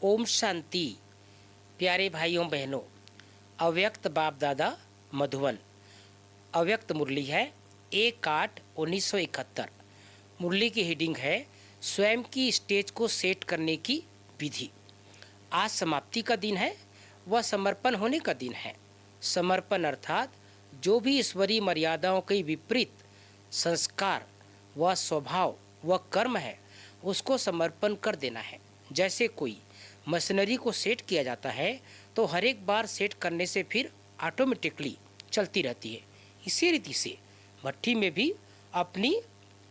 ओम शांति। प्यारे भाइयों बहनों, अव्यक्त बाप दादा मधुबन। अव्यक्त मुरली है 1/8/1971। मुरली की हेडिंग है स्वयं की स्टेज को सेट करने की विधि। आज समाप्ति का दिन है, वह समर्पण होने का दिन है। समर्पण अर्थात जो भी ईश्वरीय मर्यादाओं के विपरीत संस्कार व स्वभाव व कर्म है उसको समर्पण कर देना है। जैसे कोई मशीनरी को सेट किया जाता है तो हर एक बार सेट करने से फिर ऑटोमेटिकली चलती रहती है। इसी रीति से भट्ठी में भी अपनी,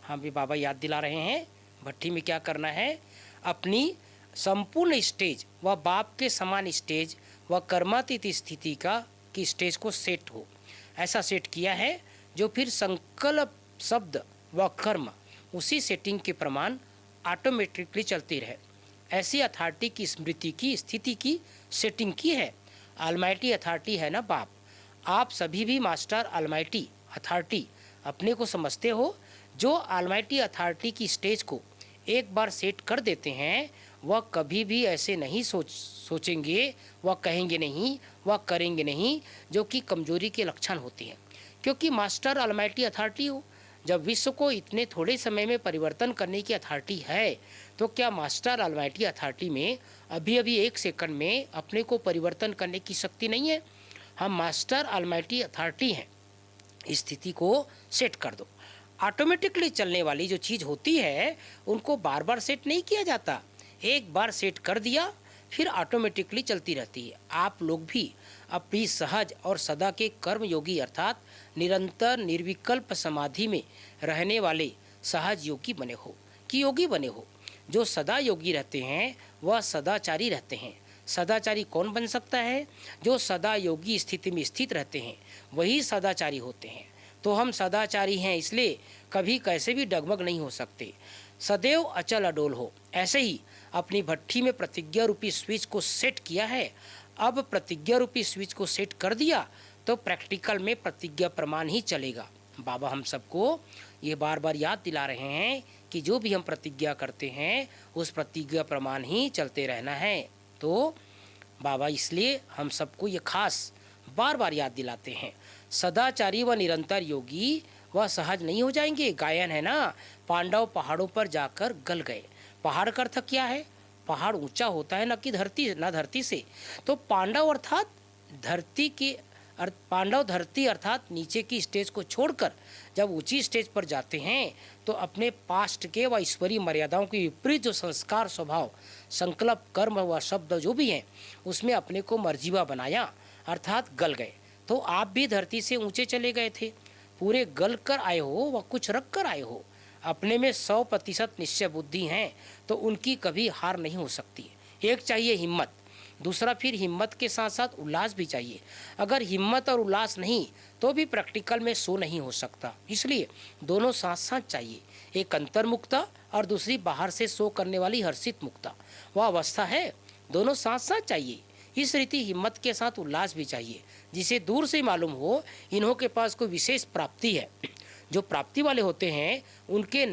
हम भी बाबा याद दिला रहे हैं, भट्ठी में क्या करना है, अपनी संपूर्ण स्टेज व बाप के समान स्टेज व कर्मातीत स्थिति का की स्टेज को सेट हो। ऐसा सेट किया है जो फिर संकल्प शब्द व कर्म उसी सेटिंग के प्रमाण ऑटोमेटिकली चलती रहे। ऐसी अथॉरिटी की स्मृति की स्थिति की सेटिंग की है। ऑलमाइटी अथॉरिटी है ना बाप। आप सभी भी मास्टर ऑलमाइटी अथॉरिटी अपने को समझते हो। जो ऑलमाइटी अथॉरिटी की स्टेज को एक बार सेट कर देते हैं वह कभी भी ऐसे नहीं सोचेंगे, वह कहेंगे नहीं, वह करेंगे नहीं, जो कि कमजोरी के लक्षण होते हैं। क्योंकि मास्टर ऑलमाइटी अथॉरिटी हो, जब विश्व को इतने थोड़े समय में परिवर्तन करने की अथॉरिटी है तो क्या मास्टर ऑलमाइटी अथॉरिटी में अभी अभी 1 सेकंड में अपने को परिवर्तन करने की शक्ति नहीं है? हम मास्टर ऑलमाइटी अथॉरिटी हैं। स्थिति को सेट कर दो। ऑटोमेटिकली चलने वाली जो चीज़ होती है उनको बार बार सेट नहीं किया जाता। एक बार सेट कर दिया फिर ऑटोमेटिकली चलती रहती है। आप लोग भी अपनी सहज और सदा के कर्म योगी अर्थात निरंतर निर्विकल्प समाधि में रहने वाले सहज योगी बने हो कि योगी बने हो। जो सदा योगी रहते हैं वह सदाचारी रहते हैं। सदाचारी कौन बन सकता है? जो सदा योगी स्थिति में स्थित रहते हैं वही सदाचारी होते हैं। तो हम सदाचारी हैं, इसलिए कभी कैसे भी डगमग नहीं हो सकते, सदैव अचल अडोल हो। ऐसे ही अपनी भट्ठी में प्रतिज्ञा रूपी स्विच को सेट किया है। अब प्रतिज्ञा रूपी स्विच को सेट कर दिया तो प्रैक्टिकल में प्रतिज्ञा प्रमाण ही चलेगा। बाबा हम सबको ये बार बार याद दिला रहे हैं कि जो भी हम प्रतिज्ञा करते हैं उस प्रतिज्ञा प्रमाण ही चलते रहना है। तो बाबा इसलिए हम सबको ये खास बार बार याद दिलाते हैं। सदाचारी व निरंतर योगी वह सहज नहीं हो जाएंगे। गायन है ना, पांडव पहाड़ों पर जाकर गल गए। पहाड़ का अर्थ क्या है? पहाड़ ऊंचा होता है न कि धरती से। तो पांडव अर्थात धरती के पांडव धरती अर्थात नीचे की स्टेज को छोड़कर जब ऊंची स्टेज पर जाते हैं तो अपने पास्ट के व ईश्वरीय मर्यादाओं के विपरीत जो संस्कार स्वभाव संकल्प कर्म व शब्द जो भी हैं उसमें अपने को मर्जीवा बनाया अर्थात गल गए। तो आप भी धरती से ऊंचे चले गए थे, पूरे गल कर आए हो व कुछ रख कर आए हो। अपने में 100% निश्चय बुद्धि हैं तो उनकी कभी हार नहीं हो सकती। एक चाहिए हिम्मत, दूसरा फिर हिम्मत के साथ साथ उल्लास भी चाहिए। अगर हिम्मत और उल्लास नहीं तो भी प्रैक्टिकल में सो नहीं हो सकता। इसलिए दोनों साथ साथ चाहिए। एक अंतर्मुक्ता और दूसरी बाहर से सो करने वाली हर्षित मुक्ता, वह अवस्था है। दोनों साथ साथ चाहिए। इस रीति हिम्मत के साथ उल्लास भी चाहिए, जिसे दूर से मालूम हो इन्हों के पास कोई विशेष प्राप्ति है। जो प्राप्ति वाले होते हैं उनके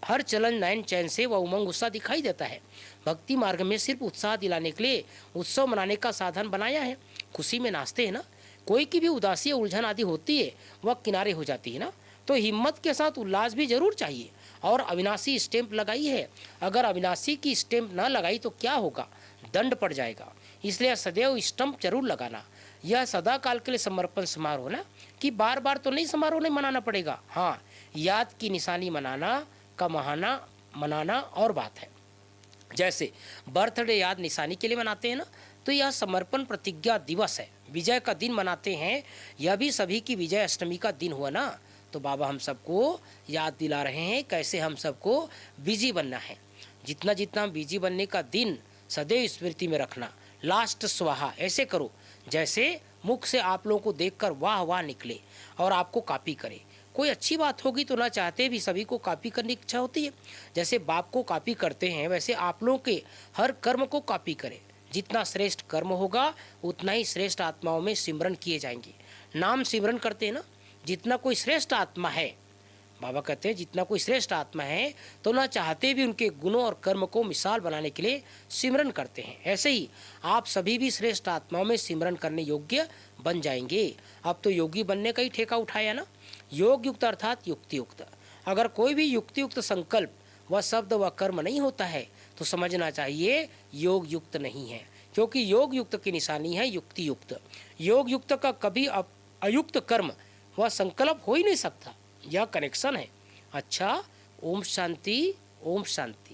हर चलन नयन चैन से वह उमंग उत्साह दिखाई देता है। भक्ति मार्ग में सिर्फ उत्साह दिलाने के लिए उत्सव मनाने का साधन बनाया है। खुशी में नाचते हैं ना, कोई की भी उदासी उलझन आदि होती है वह किनारे हो जाती है ना। तो हिम्मत के साथ उल्लास भी जरूर चाहिए। और अविनाशी स्टैंप लगाई है, अगर अविनाशी की स्टैंप न लगाई तो क्या होगा? दंड पड़ जाएगा। इसलिए सदैव स्टंप जरूर लगाना। यह सदा काल के लिए समर्पण समारोह ना, कि बार बार तो नहीं समारोह नहीं मनाना पड़ेगा। हाँ, याद की निशानी मनाना का मनाना और बात है। जैसे बर्थडे याद निशानी के लिए मनाते हैं ना, तो यह समर्पण प्रतिज्ञा दिवस है। विजय का दिन मनाते हैं, यह भी सभी की विजय अष्टमी का दिन हुआ ना। तो बाबा हम सबको याद दिला रहे हैं कैसे हम सबको बिजी बनना है। जितना जितना बिजी बनने का दिन सदैव स्मृति में रखना। लास्ट स्वाहा ऐसे करो जैसे मुख से आप लोगों को देखकर वाह वाह निकले और आपको कॉपी करे। कोई अच्छी बात होगी तो ना चाहते भी सभी को कॉपी करने की इच्छा होती है। जैसे बाप को कॉपी करते हैं वैसे आप लोगों के हर कर्म को कॉपी करें। जितना श्रेष्ठ कर्म होगा उतना ही श्रेष्ठ आत्माओं में सिमरन किए जाएंगे। नाम सिमरन करते हैं ना, जितना कोई श्रेष्ठ आत्मा है बाबा कहते हैं जितना कोई श्रेष्ठ आत्मा है तो न चाहते भी उनके गुणों और कर्म को मिसाल बनाने के लिए सिमरन करते हैं। ऐसे ही आप सभी भी श्रेष्ठ आत्माओं में सिमरन करने योग्य बन जाएंगे। अब तो योगी बनने का ही ठेका उठाया ना। योग युक्त अर्थात युक्ति युक्त। अगर कोई भी युक्ति युक्त संकल्प व शब्द व कर्म नहीं होता है तो समझना चाहिए योग युक्त नहीं है, क्योंकि योग युक्त की निशानी है युक्ति युक्त। योग युक्त का कभी अयुक्त कर्म व संकल्प हो ही नहीं सकता। यह कनेक्शन है। अच्छा, ओम शांति, ओम शांति।